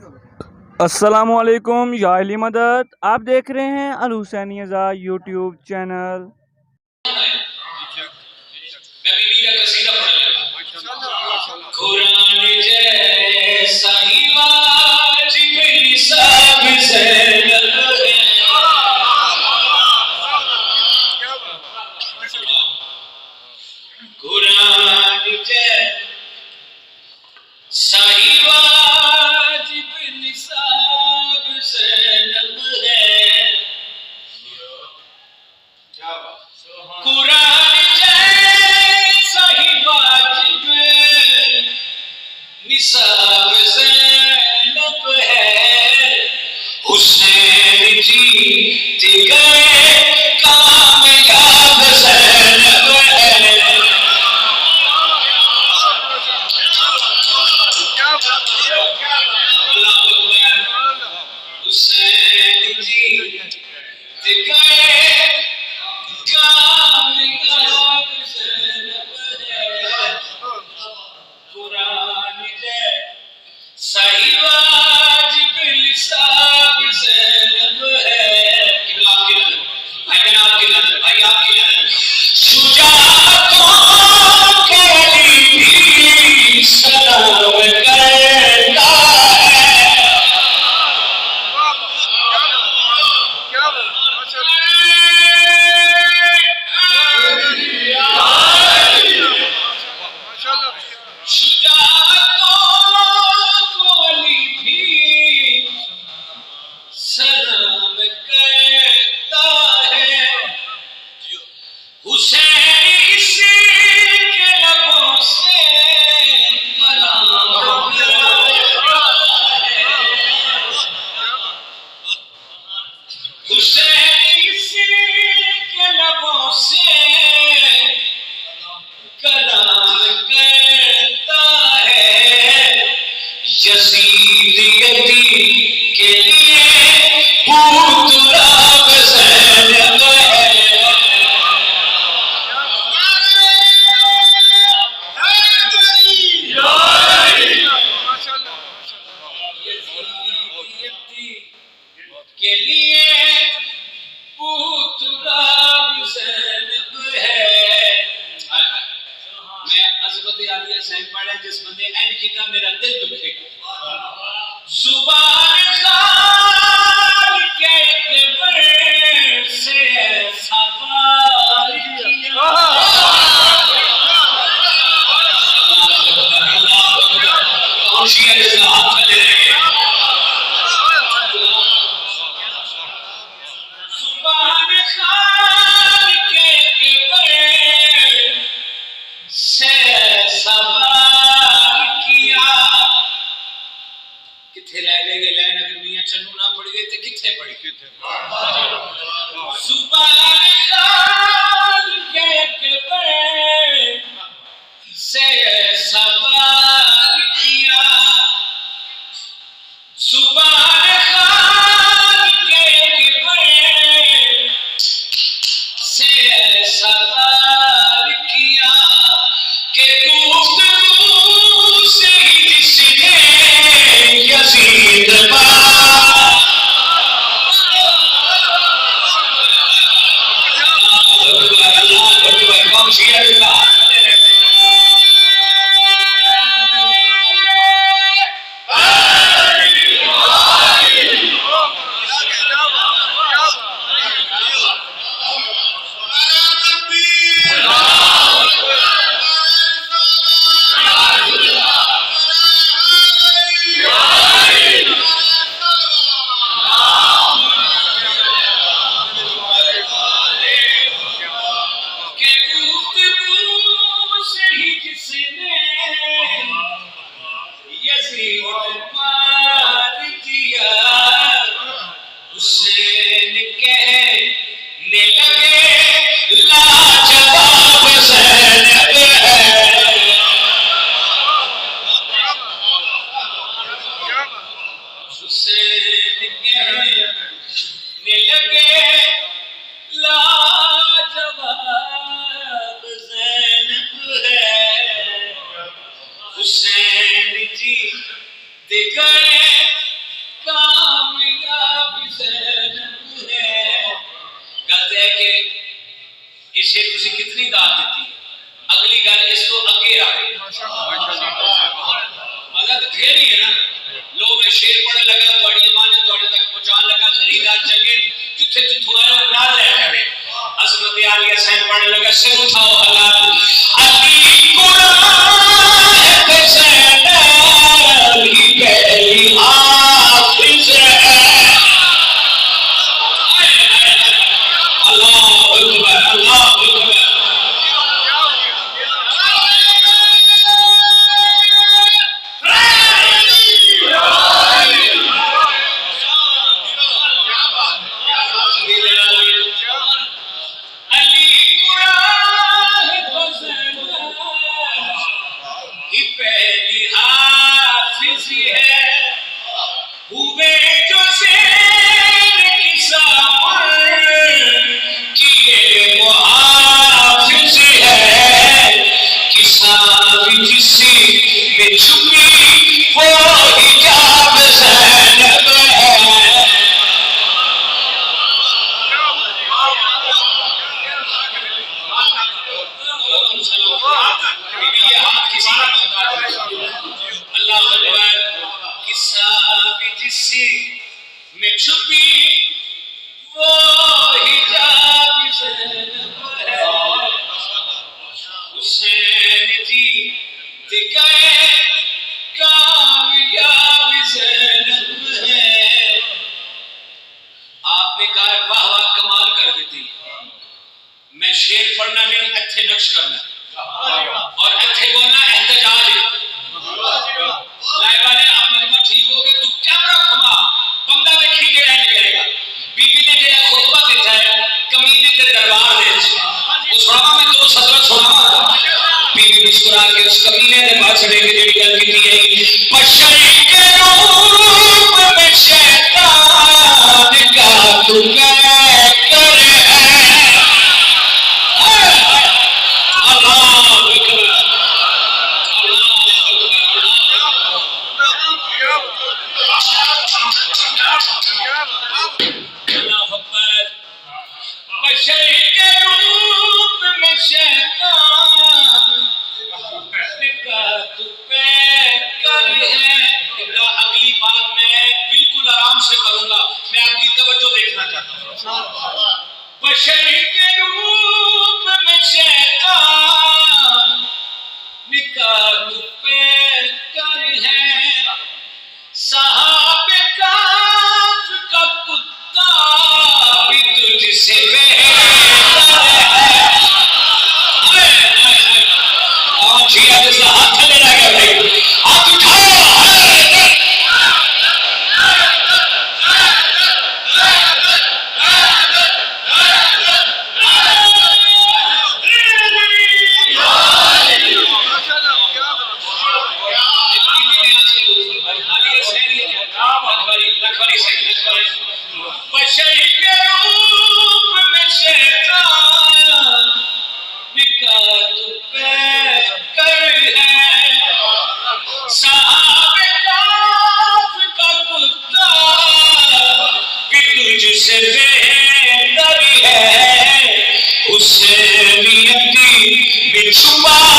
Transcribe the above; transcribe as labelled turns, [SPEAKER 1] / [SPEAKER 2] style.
[SPEAKER 1] अस्सलामुअलैकुम या अली मदद। आप देख रहे हैं अल हुसैनी यूट्यूब चैनल।
[SPEAKER 2] हुसैन जीत गए कामयाब ज़ैनब है। हुसैन जीत गए कामयाब ज़ैनब है। कुरान सही वाजिब निसाब ज़ैनब है। शुजाअतों के लिए सलाम करता है। सलाम करता है। हुसैन इसी के लबों से कलाम करता है। हुसैन इसी के लबों से कलाम करता है। यजीद यती के लिए पूतराब ज़ैनब है। के लिए पूतराब ज़ैनब है। मैं अज़मत आलिया सैन पढ़ा जिस बंदे एंड किया मेरा दिल दुखेगा। जुबान खान के कब्र से सवाल किया। जुबान खान के कब्र से सवाल किया। किथे रह गए लैन अगर मियां चन्नू ना पड़ गए तो किथे पड़ी। जुबान खान के कब्र से सवाल किया। जुबान खान के कब्र से सवाल किया कि गुफ्तगू से ही जिसने यजीद हुसैन कहने लगे लाजवाब ज़ैनब है। हुसैन कहने लगे लाजवाब ज़ैनब है। हुसैन जी गए
[SPEAKER 3] है कि इसे तुसी कितनी दात दी। अगली गल इस तो अगे आ गई, मजा तो फिर ही है ना। लो मैं शेर पढ़न लगा, थोड़ी अमानत थोड़े तक पहुंचान लगा, खरीदार चंगे जिथे जिथों आए ना ले करे। अजमत आलिया सैन पढ़न लगा, सिर उठाओ हलाल अली कुरान पे सैनाल की पहली हाफिज है। अल्लाह अकबर, अल्लाह अकबर। आपने कहा वाह वाह कमाल कर देती। मैं शेर पढ़ना नहीं, अच्छे नक्श करना और अच्छे बोलना एहतजाज। लाइबा ने आप मजमा ठीक हो गए, तू क्या रखमा बंदा देखी के रहने करेगा। बीबी ने जेड़ा खुतबा दिता है कमीने के दरबार दे उस सुनावा में दो सदर सुनावा। बीबी मुस्कुरा के उस कमीने ने बाछड़े की जेड़ी गल की है, बशर के रूप में शैतान का तू क्या कर है। अगली बात मैं बिल्कुल आराम से करूंगा, मैं आपकी तवज्जो देखना चाहता हूँ। बशर के रूप में शैतान निकाल पे कर है, साहब काफ का कुत्ता भी तुझसे बेहतर है। हाथ ले गया भाई, हाथ उठाओ। तुझसे बेहतर है, उसे नियति में छुपा